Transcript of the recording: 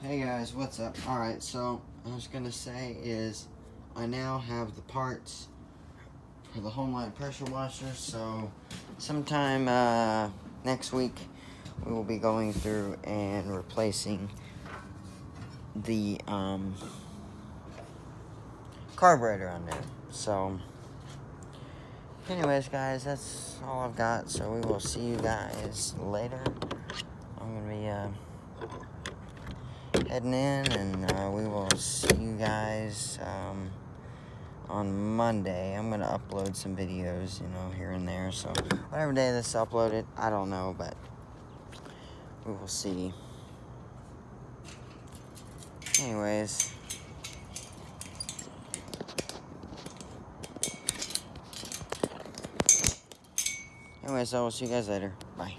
Hey guys, what's up? Alright, so I was gonna say is I now have the parts for the Homelite pressure washer, so sometime next week we will be going through and replacing the carburetor on there. So anyways guys, that's all I've got, so we will see you guys later. I'm gonna be heading in, and we will see you guys on Monday. I'm gonna upload some videos, here and there, so whatever day this is uploaded, I don't know, but we will see. Anyways, I will see you guys later. Bye.